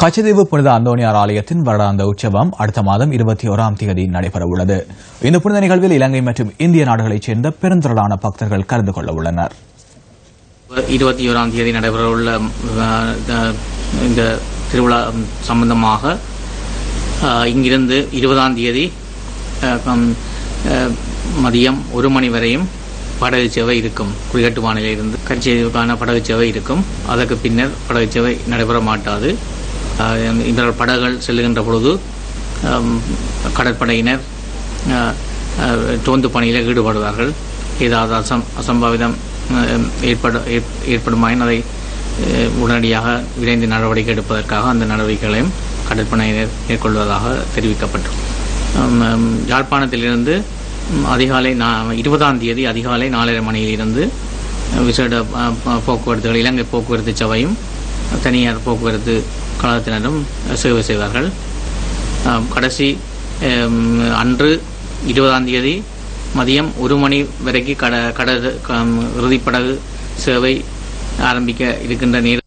கச்சதீவு புனித அந்தோணியார் ஆலயத்தின் வருடாந்த உற்சவம் அடுத்த மாதம் 21ஆம் தேதி நடைபெறவுள்ளது. இந்த புனித நிகழ்வில் இலங்கை மற்றும் இந்திய நாடுகளைச் சேர்ந்த பெருந்திரளான பக்தர்கள் கலந்து கொள்ள உள்ளனர். 21ஆம் தேதி நடைபெறவுள்ள இந்த திருவிழா சம்பந்தமாக இங்கிருந்து 20ஆம் தேதி மதியம் 1 மணி வரையும் படகு சேவை இருக்கும். குடிகட்டுமானிலிருந்து கச்சேரிக்கான படகு சேவை இருக்கும். அதற்கு பின்னர் படகு சேவை நடைபெற மாட்டாது. இந்த படகுகள் செல்லுகின்ற பொழுது கடற்படையினர் ரோந்து பணியில் ஈடுபடுவார்கள். ஏதாவது அசம்பாவிதம் ஏற்படுமாயின் அதை உடனடியாக விரைந்து நடவடிக்கை எடுப்பதற்காக அந்த நடவடிக்கைகளையும் கடற்படையினர் மேற்கொள்வதாக தெரிவிக்கப்பட்டது. யாழ்ப்பாணத்திலிருந்து அதிகாலை 20ஆம் தேதி அதிகாலை 4:30 மணியிலிருந்து விசேட போக்குவரத்துகள் இலங்கை போக்குவரத்து சபையும் தனியார் போக்குவரத்து கழகத்தினரும் சேவை செய்வார்கள். கடைசி அன்று 20ஆம் தேதி மதியம் 1 மணி வரைக்கும் இறுதிப்படகு சேவை ஆரம்பிக்க இருக்கின்ற நேரம்